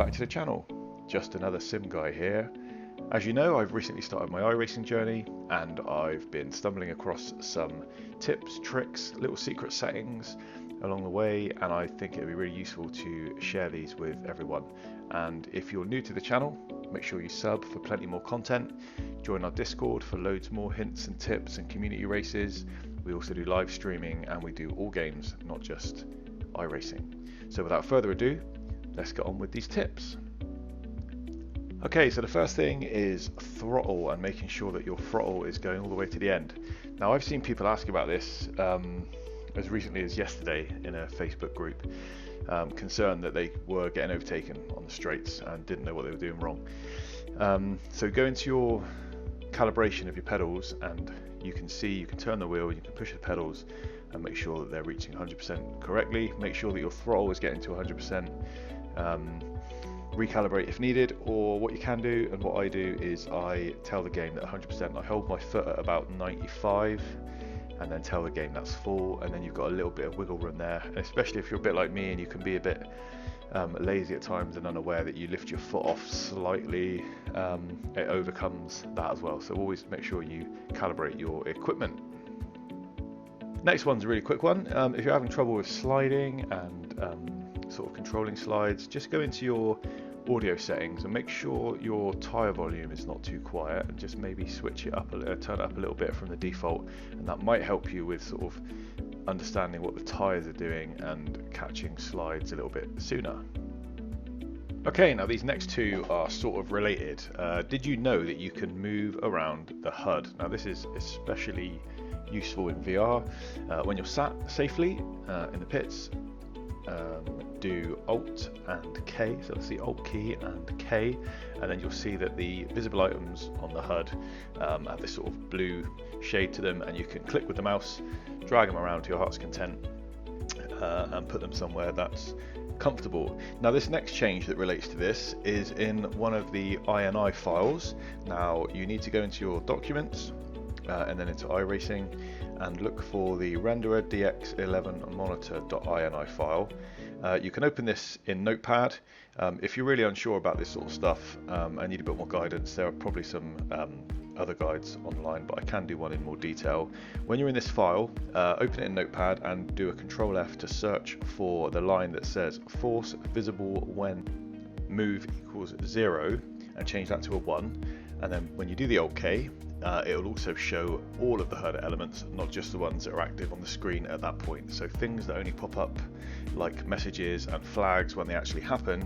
back to the channel. Just another sim guy here. As you know, I've recently started my iRacing journey and I've been stumbling across some tips, tricks, little secret settings along the way, and I think it would be really useful to share these with everyone. And if you're new to the channel, make sure you sub for plenty more content. Join our Discord for loads more hints and tips and community races. We also do live streaming and we do all games, not just iRacing. So without further ado, let's get on with these tips. Okay, so the first thing is throttle and making sure that your throttle is going all the way to the end. Now I've seen people ask about this as recently as yesterday in a Facebook group, concerned that they were getting overtaken on the straights and didn't know what they were doing wrong. So go into your calibration of your pedals and you can turn the wheel, you can push the pedals and make sure that they're reaching 100% correctly. Make sure that your throttle is getting to 100%. Recalibrate if needed, or what you can do and what I do is I tell the game that 100%, I hold my foot at about 95 and then tell the game that's full, and then you've got a little bit of wiggle room there, and especially if you're a bit like me and you can be a bit lazy at times and unaware that you lift your foot off slightly, it overcomes that as well. So always make sure you calibrate your equipment. Next one's a really quick one. If you're having trouble with sliding and sort of controlling slides, just go into your audio settings and make sure your tyre volume is not too quiet, and just maybe switch it up, turn it up a little bit from the default, and that might help you with sort of understanding what the tyres are doing and catching slides a little bit sooner. Okay, now these next two are sort of related. Did you know that you can move around the HUD? Now this is especially useful in VR. When you're sat safely in the pits, do Alt and K, so it's the Alt key and K, and then you'll see that the visible items on the HUD have this sort of blue shade to them, and you can click with the mouse, drag them around to your heart's content, and put them somewhere that's comfortable. Now this next change that relates to this is in one of the INI files. Now you need to go into your documents and then into iRacing and look for the renderer dx11 monitor.ini file. You can open this in Notepad. If you're really unsure about this sort of stuff and need a bit more guidance, there are probably some other guides online, but I can do one in more detail. When you're in this file, open it in Notepad and do a Control F to search for the line that says force visible when move equals 0 and change that to a 1. And then when you do the Alt K, it will also show all of the HUD elements, not just the ones that are active on the screen at that point. So things that only pop up like messages and flags when they actually happen,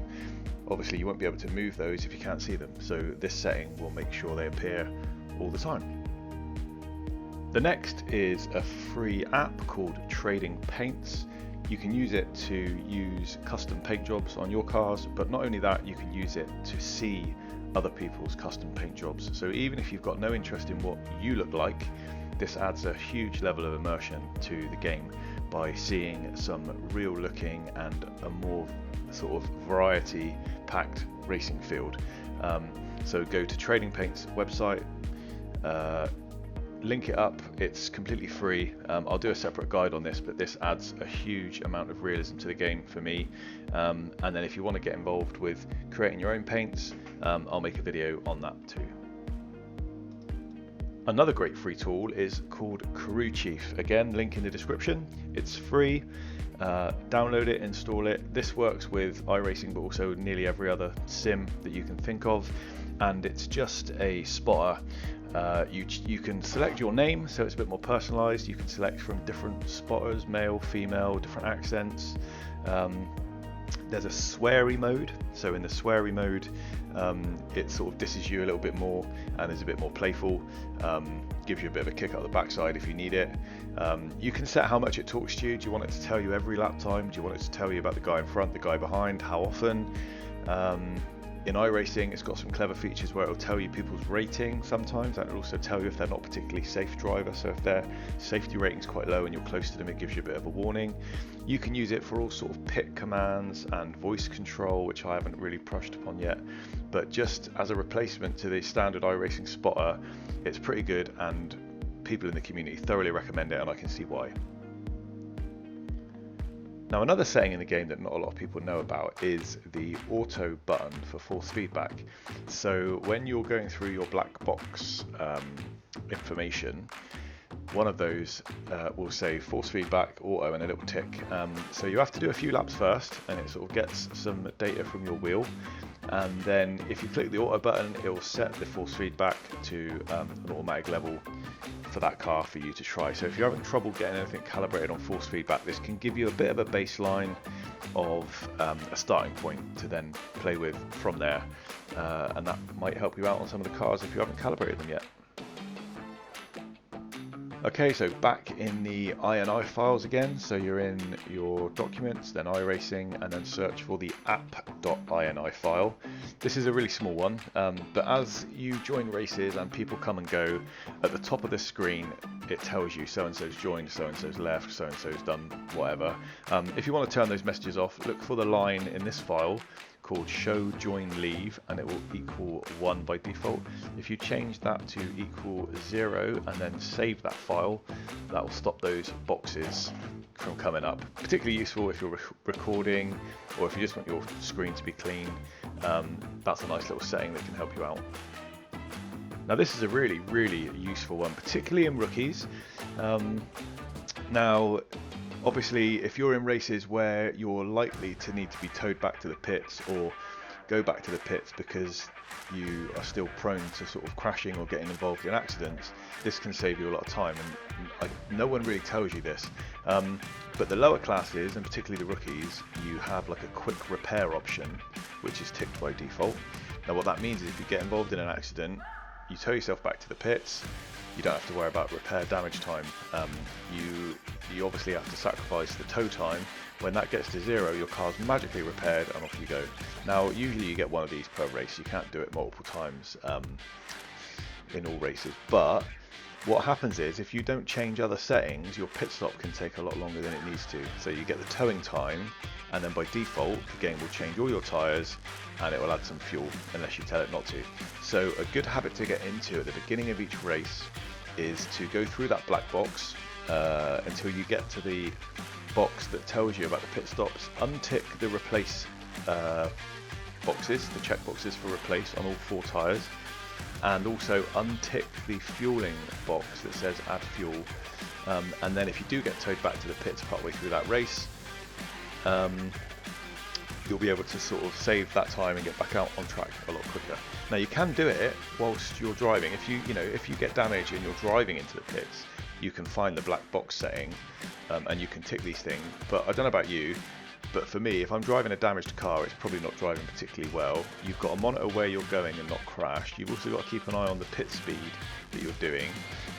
obviously you won't be able to move those if you can't see them. So this setting will make sure they appear all the time. The next is a free app called Trading Paints. You can use it to use custom paint jobs on your cars, but not only that, you can use it to see other people's custom paint jobs. So even if you've got no interest in what you look like, this adds a huge level of immersion to the game by seeing some real looking and a more sort of variety packed racing field. So go to Trading Paint's website, link it up, it's completely free. I'll do a separate guide on this, but this adds a huge amount of realism to the game for me. And then if you want to get involved with creating your own paints, I'll make a video on that too. Another great free tool is called Crew Chief. Again, link in the description. It's free. Download it, install it. This works with iRacing, but also nearly every other sim that you can think of. And it's just a spotter. You can select your name, so it's a bit more personalized. You can select from different spotters, male, female, different accents. There's a sweary mode, so in the sweary mode it sort of disses you a little bit more and is a bit more playful, gives you a bit of a kick up the backside if you need it. You can set how much it talks to you. Do you want it to tell you every lap time? Do you want it to tell you about the guy in front, the guy behind, how often? In iRacing, it's got some clever features where it'll tell you people's rating sometimes, and it'll also tell you if they're not particularly safe driver. So if their safety rating is quite low and you're close to them, it gives you a bit of a warning. You can use it for all sort of pit commands and voice control, which I haven't really brushed upon yet. But just as a replacement to the standard iRacing spotter, it's pretty good, and people in the community thoroughly recommend it, and I can see why. Now, another setting in the game that not a lot of people know about is the auto button for force feedback. So when you're going through your black box information, one of those will say force feedback, auto, and a little tick. So you have to do a few laps first, and it sort of gets some data from your wheel. And then if you click the auto button, it will set the force feedback to an automatic level for that car for you to try. So if you're having trouble getting anything calibrated on force feedback, this can give you a bit of a baseline of a starting point to then play with from there. And that might help you out on some of the cars if you haven't calibrated them yet. Okay, so back in the INI files again, so you're in your documents, then iRacing, and then search for the app.ini file. This is a really small one, but as you join races and people come and go, at the top of the screen it tells you so-and-so's joined, so-and-so's left, so-and-so's done whatever. If you want to turn those messages off, look for the line in this file called show join leave, and it will equal 1 by default. If you change that to equal 0 and then save that file, that will stop those boxes from coming up. Particularly useful if you're recording or if you just want your screen to be clean. That's a nice little setting that can help you out. Now this is a really useful one, particularly in rookies. Now obviously, if you're in races where you're likely to need to be towed back to the pits or go back to the pits because you are still prone to sort of crashing or getting involved in accidents, this can save you a lot of time, and no one really tells you this. But the lower classes, and particularly the rookies, you have like a quick repair option, which is ticked by default. Now what that means is if you get involved in an accident, you tow yourself back to the pits, you don't have to worry about repair damage time. You obviously have to sacrifice the tow time. When that gets to 0, your car's magically repaired and off you go. Now usually you get one of these per race, you can't do it multiple times in all races, but what happens is if you don't change other settings, your pit stop can take a lot longer than it needs to. So you get the towing time, and then by default the game will change all your tyres and it will add some fuel unless you tell it not to. So a good habit to get into at the beginning of each race is to go through that black box until you get to the box that tells you about the pit stops. Untick the replace boxes, the check boxes for replace on all 4 tyres, and also untick the fueling box that says add fuel. And then if you do get towed back to the pits partway through that race, you'll be able to sort of save that time and get back out on track a lot quicker. Now you can do it whilst you're driving. If you get damage and you're driving into the pits, you can find the black box setting and you can tick these things. But I don't know about you, but for me, if I'm driving a damaged car, it's probably not driving particularly well. You've got to monitor where you're going and not crash. You've also got to keep an eye on the pit speed that you're doing,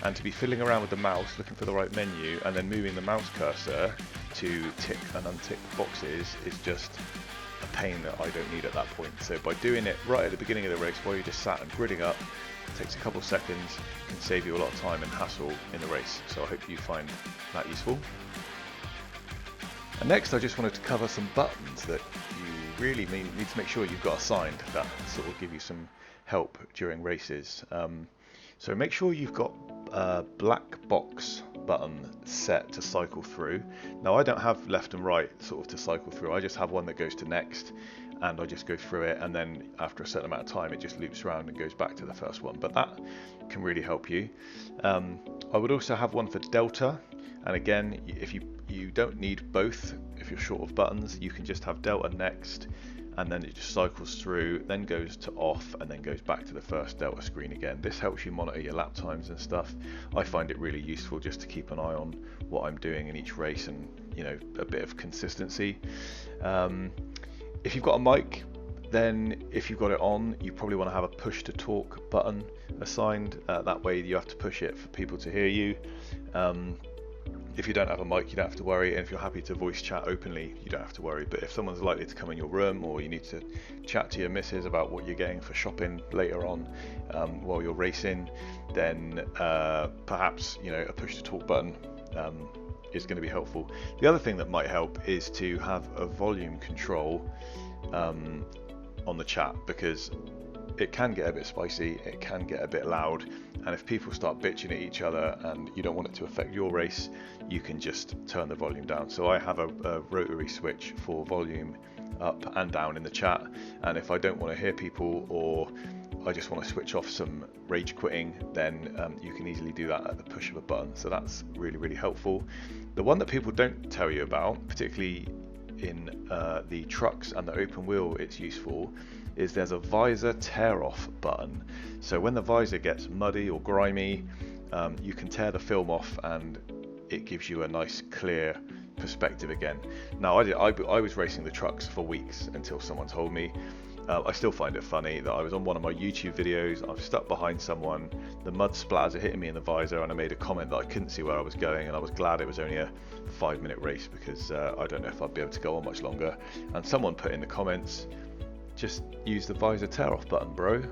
and to be fiddling around with the mouse looking for the right menu and then moving the mouse cursor to tick and untick boxes is just a pain that I don't need at that point. So by doing it right at the beginning of the race while you're just sat and gridding up, it takes a couple of seconds, can save you a lot of time and hassle in the race. So I hope you find that useful. And next I just wanted to cover some buttons that you really need to make sure you've got assigned that sort of give you some help during races. So make sure you've got a black box button set to cycle through. Now I don't have left and right sort of to cycle through, I just have one that goes to next, and I just go through it, and then after a certain amount of time it just loops around and goes back to the first one. But that can really help you. I would also have one for delta, and again, if you don't need both, if you're short of buttons, you can just have delta next, and then it just cycles through, then goes to off, and then goes back to the first delta screen again. This helps you monitor your lap times and stuff. I find it really useful just to keep an eye on what I'm doing in each race, and a bit of consistency. If you've got a mic, then if you've got it on, you probably want to have a push to talk button assigned. That way you have to push it for people to hear you. If you don't have a mic, you don't have to worry, and if you're happy to voice chat openly, you don't have to worry. But if someone's likely to come in your room, or you need to chat to your missus about what you're getting for shopping later on while you're racing, then perhaps a push to talk button is going to be helpful. The other thing that might help is to have a volume control on the chat, because it can get a bit spicy, it can get a bit loud, and if people start bitching at each other and you don't want it to affect your race, you can just turn the volume down. So I have a rotary switch for volume up and down in the chat, and if I don't want to hear people, or I just want to switch off some rage quitting, then you can easily do that at the push of a button. So that's really, really helpful. The one that people don't tell you about, particularly in the trucks and the open wheel, it's useful, is there's a visor tear off button. So when the visor gets muddy or grimy, you can tear the film off and it gives you a nice clear perspective again. Now I was racing the trucks for weeks until someone told me. I still find it funny that I was on one of my YouTube videos, I've stuck behind someone, the mud splatters are hitting me in the visor, and I made a comment that I couldn't see where I was going, and I was glad it was only a 5-minute race, because I don't know if I'd be able to go on much longer. And someone put in the comments, just use the visor tear off button, bro.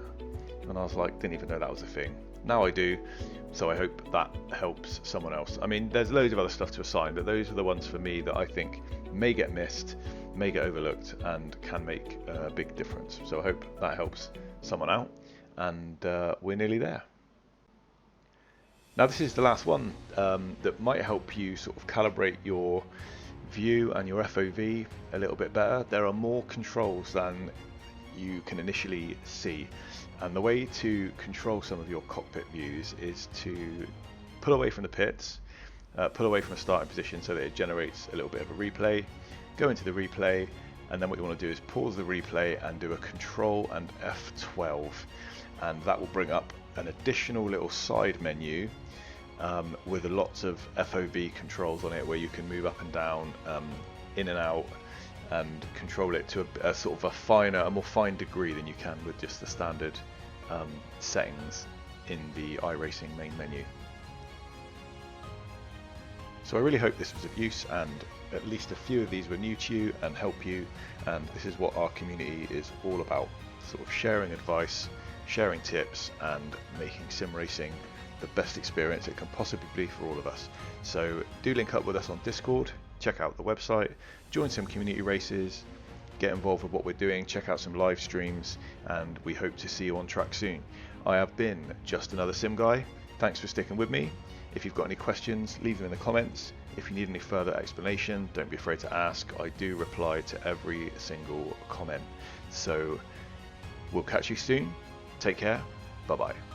And I was like, didn't even know that was a thing. Now I do, so I hope that helps someone else. I mean, there's loads of other stuff to assign, but those are the ones for me that I think may get missed, may get overlooked, and can make a big difference. So I hope that helps someone out, and we're nearly there. Now this is the last one that might help you sort of calibrate your view and your FOV a little bit better. There are more controls than you can initially see, and the way to control some of your cockpit views is to pull away from the pits, pull away from a starting position so that it generates a little bit of a replay, go into the replay, and then what you want to do is pause the replay and do a Control and F12, and that will bring up an additional little side menu with lots of FOV controls on it, where you can move up and down, in and out, and control it to a sort of a more fine degree than you can with just the standard settings in the iRacing main menu. So I really hope this was of use, and at least a few of these were new to you and help you, and this is what our community is all about, sort of sharing advice, sharing tips, and making sim racing the best experience it can possibly be for all of us. So do link up with us on Discord, check out the website, join some community races, get involved with what we're doing, check out some live streams, and we hope to see you on track soon. I have been just another sim guy. Thanks for sticking with me. If you've got any questions, leave them in the comments. If you need any further explanation, don't be afraid to ask. I do reply to every single comment. So we'll catch you soon. Take care. Bye bye.